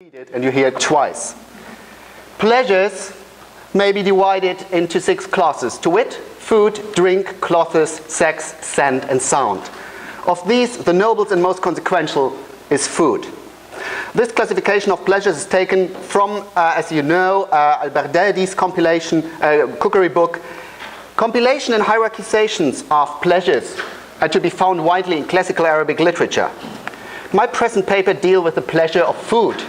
read it and you hear it twice. Pleasures may be divided into 6 classes, to wit, food, drink, clothes, sex, scent, and sound. Of these, the noblest and most consequential is food. This classification of pleasures is taken from, as you know, Al-Baghdadi's compilation, cookery book. Compilation and hierarchizations of pleasures are to be found widely in classical Arabic literature. My present paper deals with the pleasure of food,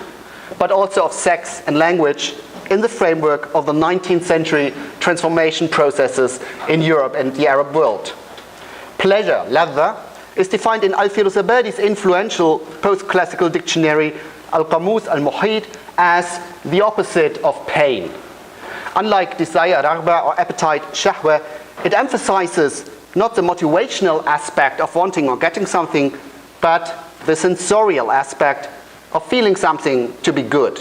but also of sex and language in the framework of the 19th century transformation processes in Europe and the Arab world. Pleasure, ladha, is defined in Al-Firuzabadi's influential post-classical dictionary Al-Qamus Al-Muhit as the opposite of pain. Unlike desire, raghba, or appetite, shahwa, it emphasizes not the motivational aspect of wanting or getting something, but the sensorial aspect of feeling something to be good.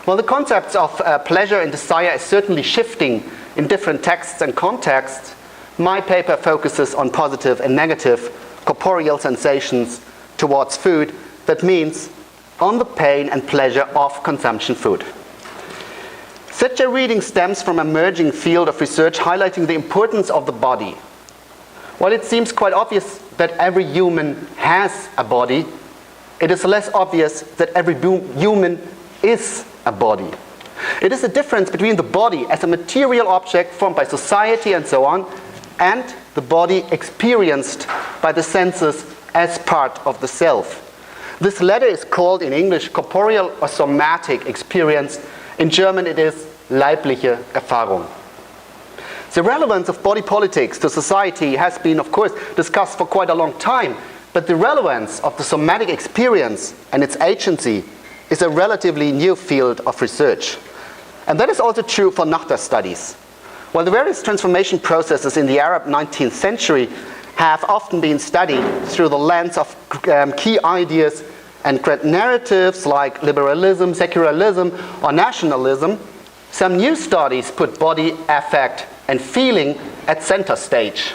Well, the concepts of pleasure and desire is certainly shifting in different texts and contexts. My paper focuses on positive and negative corporeal sensations towards food. That means on the pain and pleasure of consumption food. Such a reading stems from an emerging field of research highlighting the importance of the body. While it seems quite obvious that every human has a body, it is less obvious that every human is a body. It is the difference between the body as a material object formed by society and so on, and the body experienced by the senses as part of the self. This latter is called in English corporeal or somatic experience. In German it is leibliche Erfahrung. The relevance of body politics to society has been, of course, discussed for quite a long time, but the relevance of the somatic experience and its agency is a relatively new field of research. And that is also true for Nahda studies. While the various transformation processes in the Arab 19th century have often been studied through the lens of key ideas and great narratives like liberalism, secularism, or nationalism, some new studies put body, affect, and feeling at center stage.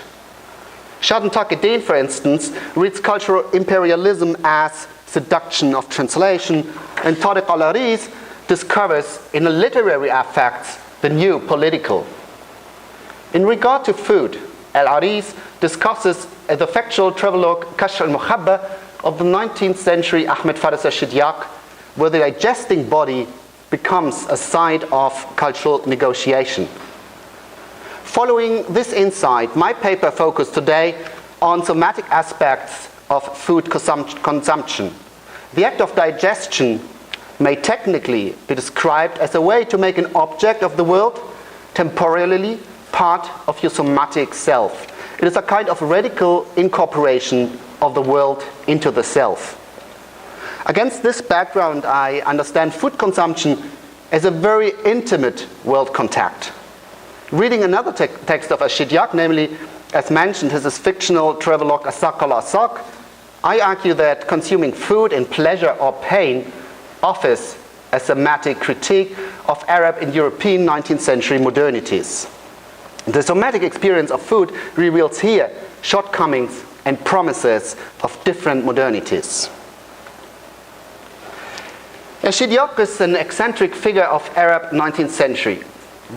Shadon Taqeddin, for instance, reads cultural imperialism as seduction of translation, and Tariq al-Ariz discovers in the literary affects the new political. In regard to food, al-Ariz discusses the factual travelogue Kashf al-Mukhabba of the 19th century Ahmed Faris al-Shidyak, where the digesting body becomes a site of cultural negotiation. Following this insight, my paper focused today on somatic aspects of food consumption. The act of digestion may technically be described as a way to make an object of the world temporarily part of your somatic self. It is a kind of radical incorporation of the world into the self. Against this background, I understand food consumption as a very intimate world contact. Reading another text of Shidyak, namely, as mentioned, his fictional travelogue Asaq al-Asaq, I argue that consuming food in pleasure or pain offers a somatic critique of Arab and European 19th century modernities. The somatic experience of food reveals here shortcomings and promises of different modernities. Shidyak is an eccentric figure of Arab 19th century.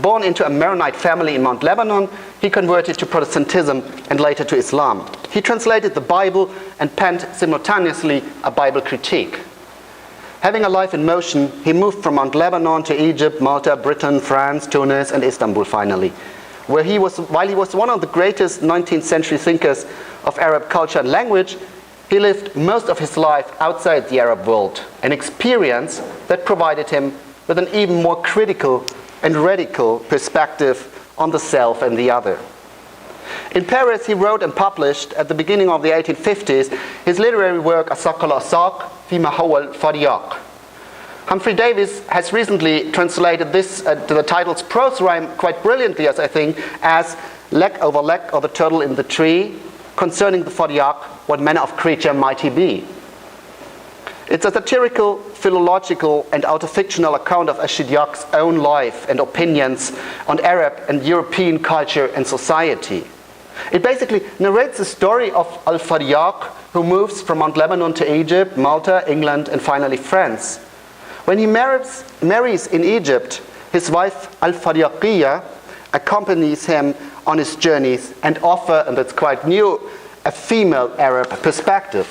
Born into a Maronite family in Mount Lebanon, he converted to Protestantism and later to Islam. He translated the Bible and penned simultaneously a Bible critique. Having a life in motion, he moved from Mount Lebanon to Egypt, Malta, Britain, France, Tunis, and Istanbul finally, while he was one of the greatest 19th century thinkers of Arab culture and language. He lived most of his life outside the Arab world, an experience that provided him with an even more critical and radical perspective on the self and the other. In Paris, he wrote and published at the beginning of the 1850s his literary work Asaq al-Asaq fi ma huwa al-Faryaq. Humphrey Davis has recently translated this to the title's prose rhyme quite brilliantly, as I think, as leg over the turtle in the tree, concerning the Faryaq, what manner of creature might he be? It's a satirical, philological, and auto-fictional account of Shidyak's own life and opinions on Arab and European culture and society. It basically narrates the story of Al-Faryaq, who moves from Mount Lebanon to Egypt, Malta, England, and finally France. When he marries in Egypt, his wife Al-Faryaqiyya accompanies him on his journeys and offer, and that's quite new, a female Arab perspective.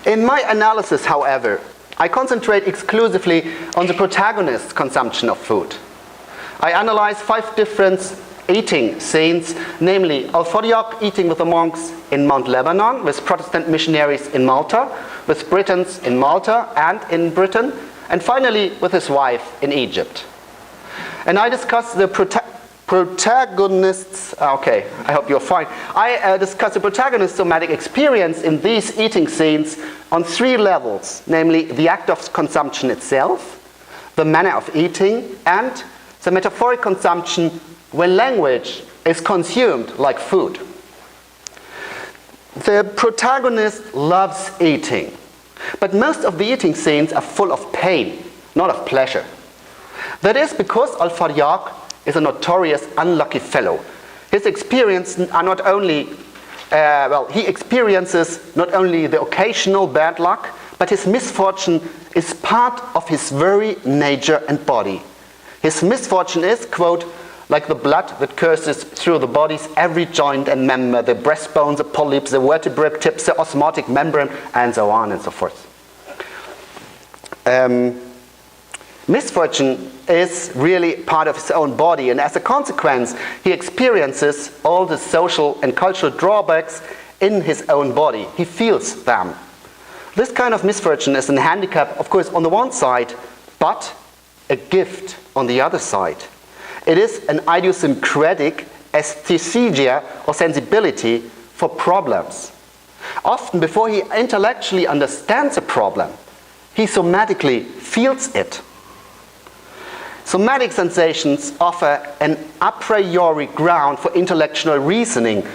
In my analysis, however, I concentrate exclusively on the protagonist's consumption of food. I analyze 5 different eating scenes, namely Al-Faryaq eating with the monks in Mount Lebanon, with Protestant missionaries in Malta, with Britons in Malta and in Britain, and finally with his wife in Egypt. And I discuss the protagonist's, okay, I hope you're fine. I discuss the protagonist's somatic experience in these eating scenes on 3 levels, namely the act of consumption itself, the manner of eating, and the metaphoric consumption when language is consumed like food. The protagonist loves eating, but most of the eating scenes are full of pain, not of pleasure. That is because Al-Faryaq is a notorious unlucky fellow. His experiences are not only, he experiences not only the occasional bad luck, but his misfortune is part of his very nature and body. His misfortune is, quote, like the blood that courses through the body's every joint and member, the breastbone, the polyps, the vertebrae tips, the osmotic membrane, and so on and so forth. Misfortune is really part of his own body, and as a consequence, he experiences all the social and cultural drawbacks in his own body. He feels them. This kind of misfortune is a handicap, of course, on the one side, but a gift on the other side. It is an idiosyncratic aesthesia or sensibility for problems. Often, before he intellectually understands a problem, he somatically feels it. Somatic sensations offer an a priori ground for intellectual reasoning,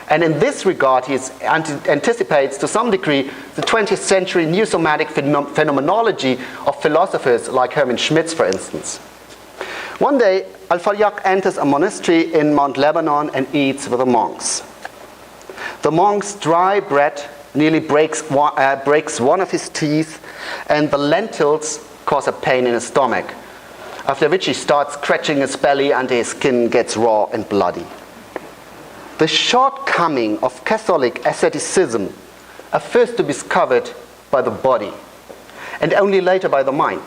and in this regard he anticipates to some degree the 20th century new somatic phenomenology of philosophers like Hermann Schmitz, for instance. One day, Al-Faryaq enters a monastery in Mount Lebanon and eats with the monks. The monk's dry bread nearly breaks one of his teeth, and the lentils cause a pain in his stomach, after which he starts scratching his belly and his skin gets raw and bloody. The shortcoming of Catholic asceticism are first to be discovered by the body, and only later by the mind.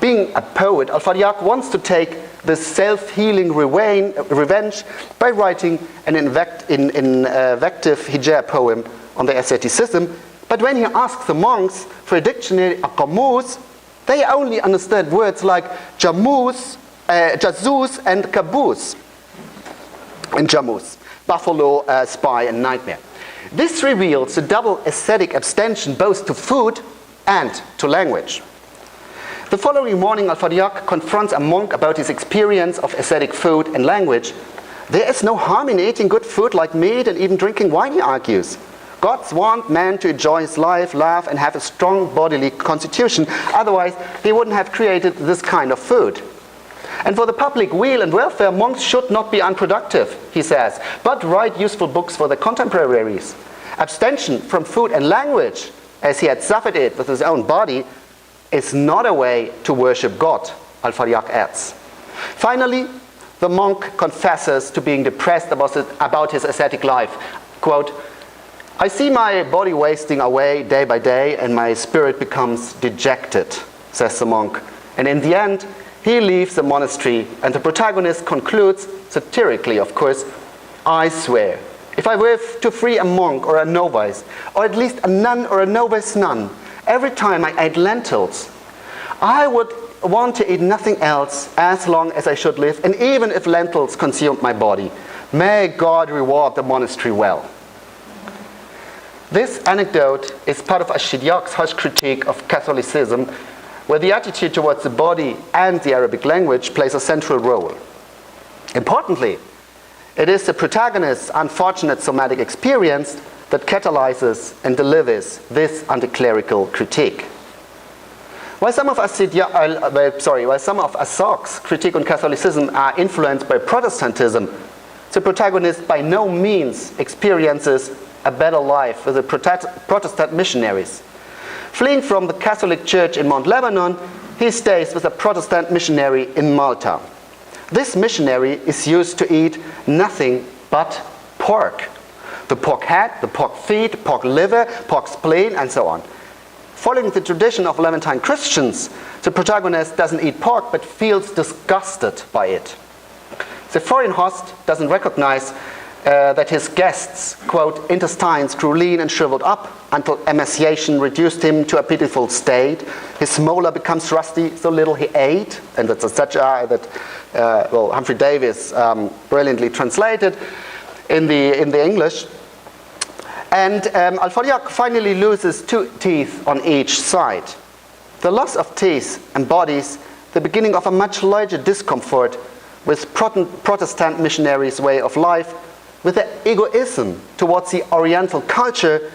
Being a poet, Al-Faryaq wants to take this self-healing revenge by writing an invective hijab poem on the asceticism, but when he asks the monks for a dictionary, a qamus, they only understand words like jazus and caboose. And jamus, buffalo, spy, and nightmare. This reveals a double aesthetic abstention both to food and to language. The following morning, Al-Faryaq confronts a monk about his experience of ascetic food and language. There is no harm in eating good food like meat and even drinking wine, he argues. God wants man to enjoy his life, laugh, and have a strong bodily constitution. Otherwise, he wouldn't have created this kind of food. And for the public weal and welfare, monks should not be unproductive, he says, but write useful books for their contemporaries. Abstention from food and language, as he had suffered it with his own body, is not a way to worship God, Al-Faryaq adds. Finally, the monk confesses to being depressed about his ascetic life. Quote, I see my body wasting away day by day and my spirit becomes dejected, says the monk. And in the end, he leaves the monastery and the protagonist concludes, satirically of course, I swear, if I were to free a monk or a novice, or at least a nun or a novice nun, every time I ate lentils, I would want to eat nothing else as long as I should live, and even if lentils consumed my body. May God reward the monastery well. This anecdote is part of Ashidyak's harsh critique of Catholicism, where the attitude towards the body and the Arabic language plays a central role. Importantly, it is the protagonist's unfortunate somatic experience that catalyzes and delivers this anti-clerical critique. While some of Assak's critique on Catholicism are influenced by Protestantism, the protagonist by no means experiences a better life with the Protestant missionaries. Fleeing from the Catholic Church in Mount Lebanon, he stays with a Protestant missionary in Malta. This missionary is used to eat nothing but pork. The pork head, the pork feet, pork liver, pork spleen, and so on. Following the tradition of Levantine Christians, the protagonist doesn't eat pork but feels disgusted by it. The foreign host doesn't recognize that his guests' quote, intestines grew lean and shriveled up until emaciation reduced him to a pitiful state. His molar becomes rusty, so little he ate, and that's such that Humphrey Davis brilliantly translated in the English. And Al-Faryak finally loses 2 teeth on each side. The loss of teeth embodies the beginning of a much larger discomfort with Protestant missionaries' way of life, with their egoism towards the Oriental culture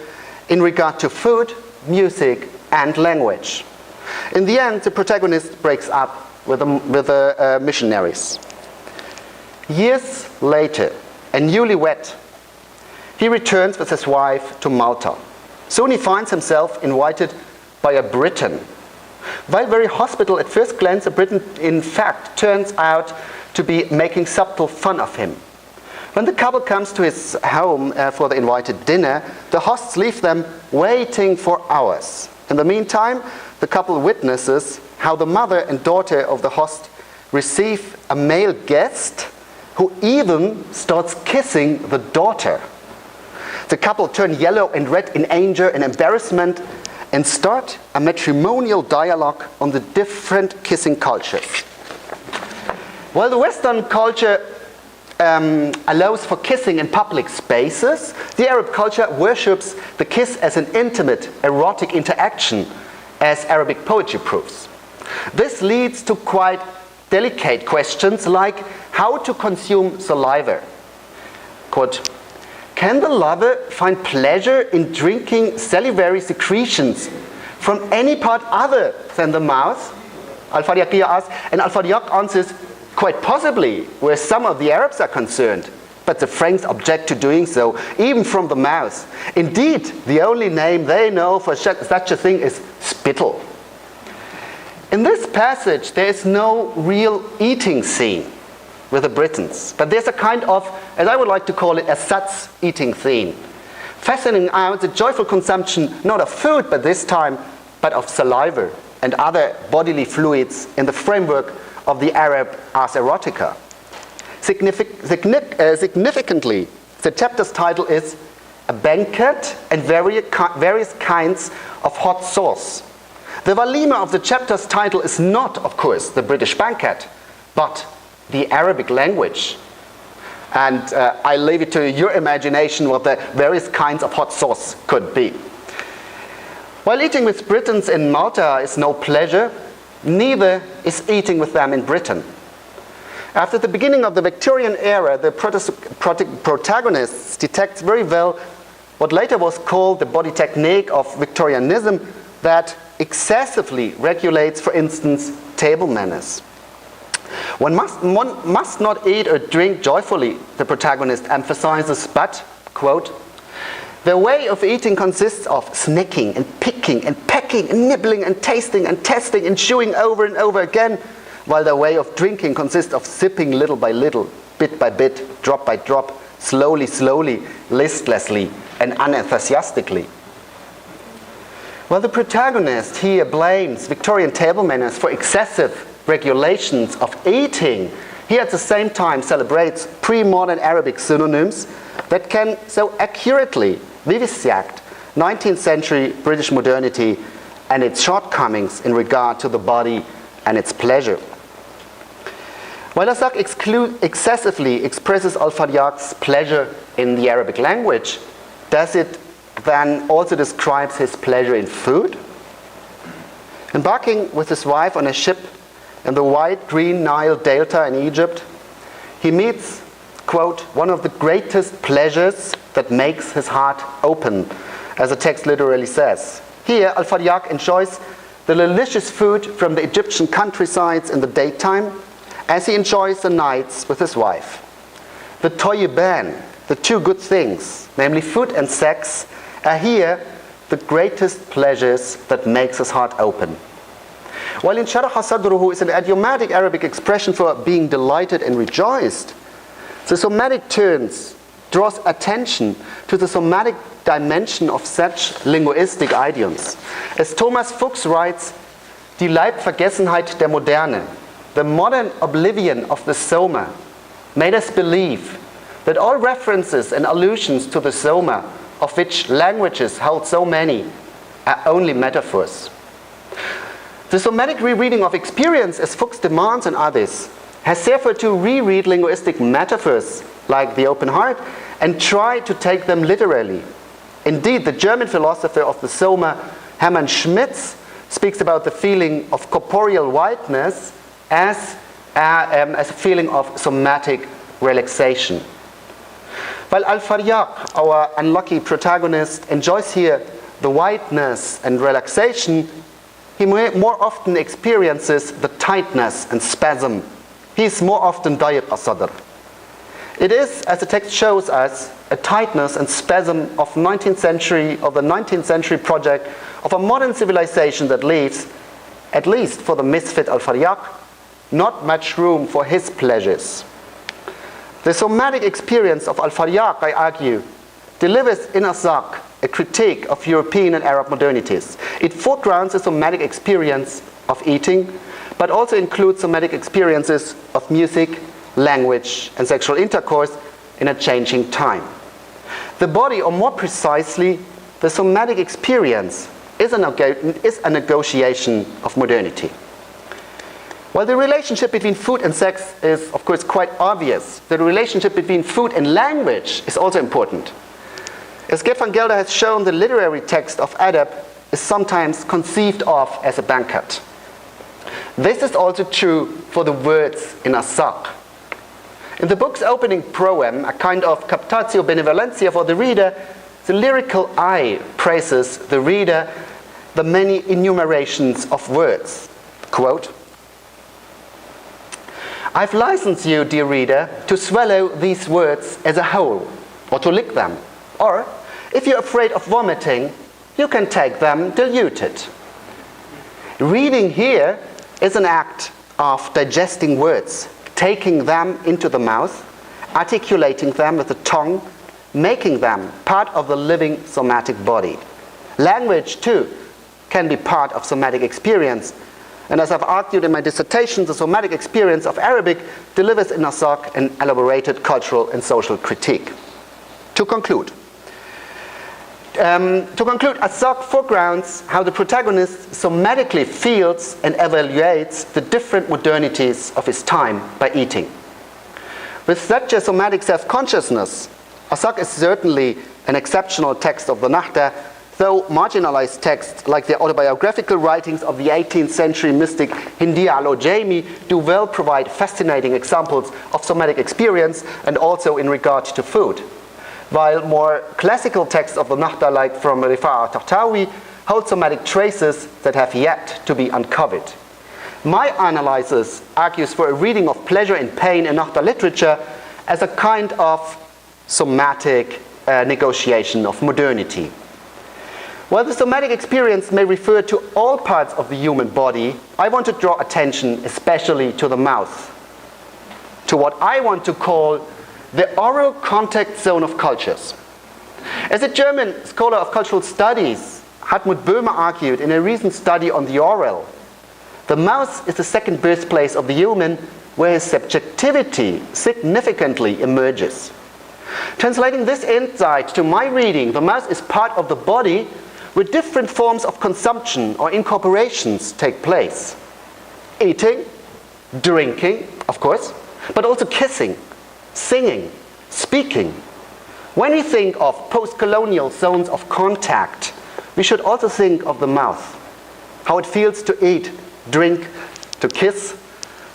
in regard to food, music, and language. In the end, the protagonist breaks up with the missionaries. Years later, a newlywed, he returns with his wife to Malta. Soon he finds himself invited by a Briton. While very hospitable at first glance, the Briton in fact turns out to be making subtle fun of him. When the couple comes to his home for the invited dinner, the hosts leave them waiting for hours. In the meantime, the couple witnesses how the mother and daughter of the host receive a male guest who even starts kissing the daughter. The couple turn yellow and red in anger and embarrassment and start a matrimonial dialogue on the different kissing cultures. While the Western culture allows for kissing in public spaces, the Arab culture worships the kiss as an intimate, erotic interaction, as Arabic poetry proves. This leads to quite delicate questions like how to consume saliva. Quote, can the lover find pleasure in drinking salivary secretions from any part other than the mouth? Al-Faryak asks, and Al-Faryak answers, quite possibly, where some of the Arabs are concerned, but the Franks object to doing so, even from the mouth. Indeed, the only name they know for such a thing is spittle. In this passage, there is no real eating scene with the Britons, but there's a kind of, as I would like to call it, a Satz eating scene, fastening out the joyful consumption not of food, but this time, but of saliva and other bodily fluids in the framework of the Arab ars erotica. Significantly, the chapter's title is A Banquet and Various Kinds of Hot Sauce. The walima of the chapter's title is not, of course, the British banquet, but the Arabic language. And I leave it to your imagination what the various kinds of hot sauce could be. While eating with Britons in Malta is no pleasure, neither is eating with them in Britain. After the beginning of the Victorian era, the protagonists detect very well what later was called the body technique of Victorianism that excessively regulates, for instance, table manners. One must not eat or drink joyfully, the protagonist emphasizes, but, quote, their way of eating consists of snacking and picking and pecking and nibbling and tasting and testing and chewing over and over again, while their way of drinking consists of sipping little by little, bit by bit, drop by drop, slowly, listlessly, and unenthusiastically. While the protagonist here blames Victorian table manners for excessive regulations of eating, he at the same time celebrates pre-modern Arabic synonyms that can so accurately vivisect 19th century British modernity and its shortcomings in regard to the body and its pleasure. While Azak excessively expresses Al-Faryak's pleasure in the Arabic language, does it then also describe his pleasure in food? Embarking with his wife on a ship in the wide green Nile Delta in Egypt, he meets, quote, one of the greatest pleasures that makes his heart open, as the text literally says. Here, Al-Faryak enjoys the delicious food from the Egyptian countrysides in the daytime, as he enjoys the nights with his wife. The Toyiban, the two good things, namely food and sex, are here the greatest pleasures that makes his heart open. While insharaha sadruhu is an idiomatic Arabic expression for being delighted and rejoiced, the Somatic draws attention to the somatic dimension of such linguistic idioms. As Thomas Fuchs writes, die Leibvergessenheit der Moderne, the modern oblivion of the Soma, made us believe that all references and allusions to the Soma, of which languages hold so many, are only metaphors. The somatic rereading of experience, as Fuchs demands and others, has therefore to reread linguistic metaphors like the open heart and try to take them literally. Indeed, the German philosopher of the Soma, Hermann Schmitz, speaks about the feeling of corporeal whiteness as a feeling of somatic relaxation. While Al-Faryaq, our unlucky protagonist, enjoys here the whiteness and relaxation, he more often experiences the tightness and spasm. He is more often dayiq as-sadr. It is, as the text shows us, a tightness and spasm of the 19th century project of a modern civilization that leaves, at least for the misfit Al-Faryaq, not much room for his pleasures. The somatic experience of Al-Faryaq, I argue, delivers in Azak a critique of European and Arab modernities. It foregrounds the somatic experience of eating, but also includes somatic experiences of music, language, and sexual intercourse in a changing time. The body, or more precisely, the somatic experience, is a negotiation of modernity. While the relationship between food and sex is, of course, quite obvious, the relationship between food and language is also important. As Gerd van Gelder has shown, the literary text of adab is sometimes conceived of as a banquet. This is also true for the words in Azak. In the book's opening proem, a kind of captatio benevolentia for the reader, the lyrical eye praises the reader the many enumerations of words. Quote, I've licensed you, dear reader, to swallow these words as a whole, or to lick them. Or, if you're afraid of vomiting, you can take them diluted. Reading here is an act of digesting words, taking them into the mouth, articulating them with the tongue, making them part of the living somatic body. Language, too, can be part of somatic experience. And as I've argued in my dissertation, the somatic experience of Arabic delivers in Azak an elaborated cultural and social critique. To conclude, Azak foregrounds how the protagonist somatically feels and evaluates the different modernities of his time by eating. With such a somatic self-consciousness, Azak is certainly an exceptional text of the Nahda, though marginalized texts like the autobiographical writings of the 18th century mystic Hindi al-Ojami do well provide fascinating examples of somatic experience and also in regard to food. While more classical texts of the Nahda, like from Rifa'a Tahtawi, hold somatic traces that have yet to be uncovered. My analysis argues for a reading of pleasure and pain in Nahda literature as a kind of somatic negotiation of modernity. While the somatic experience may refer to all parts of the human body, I want to draw attention especially to the mouth, to what I want to call the oral contact zone of cultures. As a German scholar of cultural studies, Hartmut Böhme argued in a recent study on the oral, the mouth is the second birthplace of the human, where his subjectivity significantly emerges. Translating this insight to my reading, the mouth is part of the body where different forms of consumption or incorporations take place. Eating, drinking, of course, but also kissing, singing, speaking. When we think of post-colonial zones of contact, we should also think of the mouth, how it feels to eat, drink, to kiss,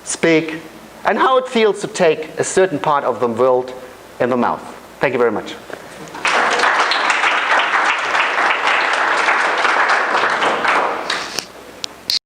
speak, and how it feels to take a certain part of the world in the mouth. Thank you very much.